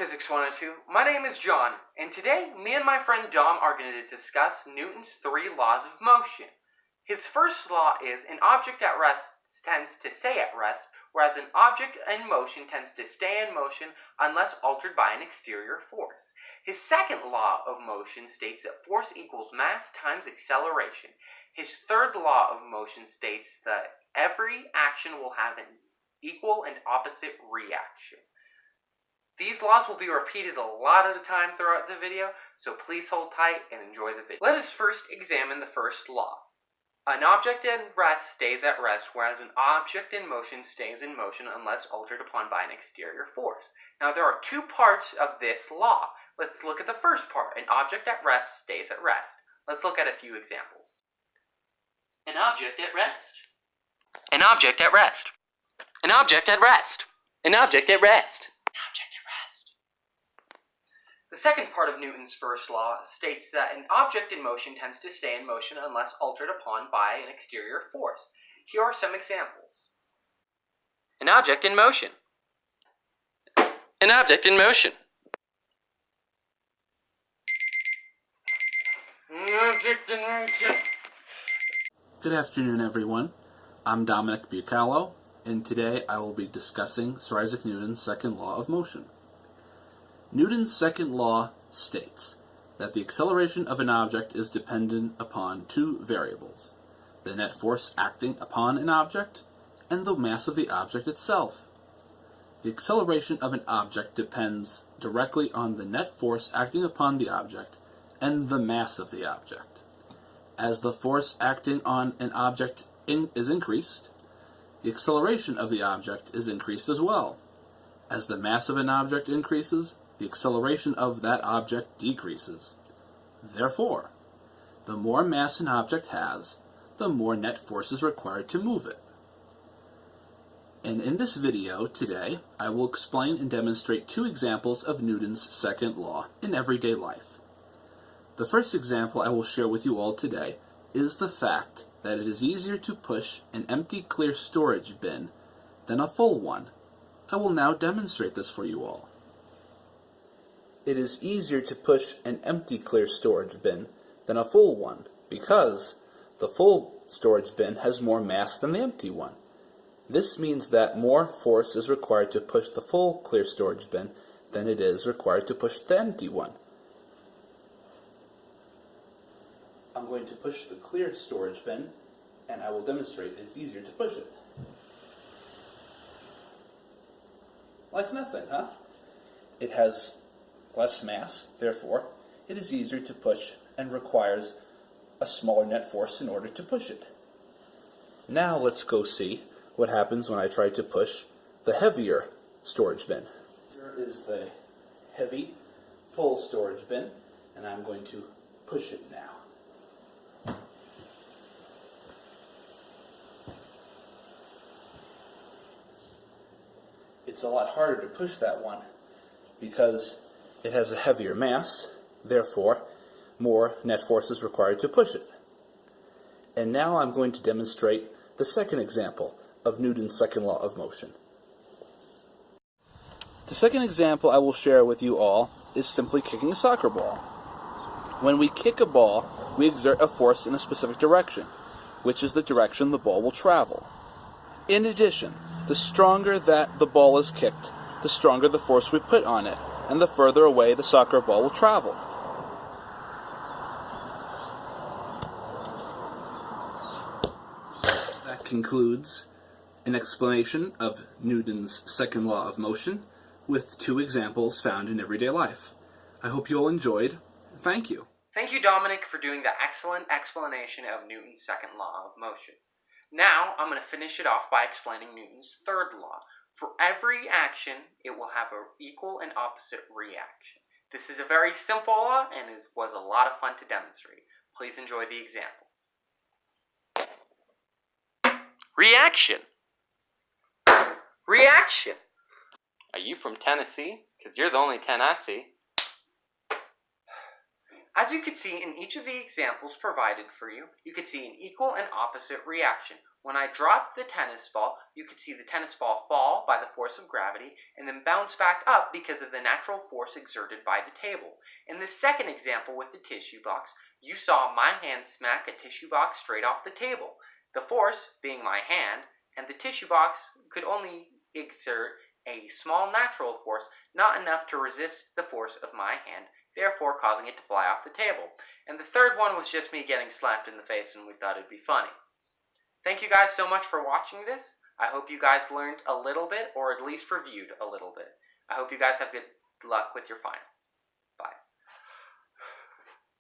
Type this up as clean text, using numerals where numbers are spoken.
Physics 102. My name is John, and today, me and my friend Dom are going to discuss Newton's three laws of motion. His first law is an object at rest tends to stay at rest, whereas an object in motion tends to stay in motion unless altered by an exterior force. His second law of motion states that force equals mass times acceleration. His third law of motion states that every action will have an equal and opposite reaction. These laws will be repeated a lot of the time throughout the video, so please hold tight and enjoy the video. Let us first examine the first law. An object at rest stays at rest, whereas an object in motion stays in motion unless altered upon by an exterior force. Now there are two parts of this law. Let's look at the first part. An object at rest stays at rest. Let's look at a few examples. An object at rest. An object at rest. An object at rest. An object at rest. The second part of Newton's first law states that an object in motion tends to stay in motion unless altered upon by an exterior force. Here are some examples. An object in motion. An object in motion. An object in motion. Good afternoon, everyone. I'm Dominic Bucalo, and today I will be discussing Sir Isaac Newton's second law of motion. Newton's second law states that the acceleration of an object is dependent upon two variables, the net force acting upon an object and the mass of the object itself. The acceleration of an object depends directly on the net force acting upon the object and the mass of the object. As the force acting on an object is increased, the acceleration of the object is increased as well. As the mass of an object increases, the acceleration of that object decreases. Therefore, the more mass an object has, the more net force is required to move it. And in this video today, I will explain and demonstrate two examples of Newton's second law in everyday life. The first example I will share with you all today is the fact that it is easier to push an empty clear storage bin than a full one. I will now demonstrate this for you all. It is easier to push an empty clear storage bin than a full one because the full storage bin has more mass than the empty one. This means that more force is required to push the full clear storage bin than it is required to push the empty one. I'm going to push the clear storage bin, and I will demonstrate it's easier to push it. Like nothing, huh? It has less mass, therefore, it is easier to push and requires a smaller net force in order to push it. Now let's go see what happens when I try to push the heavier storage bin. Here is the heavy, full storage bin, and I'm going to push it now. It's a lot harder to push that one because it has a heavier mass, therefore more net force is required to push it. And now I'm going to demonstrate the second example of Newton's second law of motion. The second example I will share with you all is simply kicking a soccer ball. When we kick a ball, we exert a force in a specific direction, which is the direction the ball will travel. In addition, the stronger that the ball is kicked, the stronger the force we put on it, and the further away the soccer ball will travel. That concludes an explanation of Newton's second law of motion with two examples found in everyday life. I hope you all enjoyed. Thank you. Thank you, Dominic, for doing the excellent explanation of Newton's second law of motion. Now, I'm going to finish it off by explaining Newton's third law. For every action, it will have an equal and opposite reaction. This is a very simple law and was a lot of fun to demonstrate. Please enjoy the examples. Reaction. Reaction. Are you from Tennessee? Because you're the only 10 I see. As you could see in each of the examples provided for you, you could see an equal and opposite reaction. When I dropped the tennis ball, you could see the tennis ball fall by the force of gravity and then bounce back up because of the natural force exerted by the table. In the second example with the tissue box, you saw my hand smack a tissue box straight off the table. The force, being my hand, and the tissue box could only exert a small natural force, not enough to resist the force of my hand, therefore causing it to fly off the table. And the third one was just me getting slapped in the face, and we thought it'd be funny. Thank you guys so much for watching this. I hope you guys learned a little bit, or at least reviewed a little bit. I hope you guys have good luck with your finals.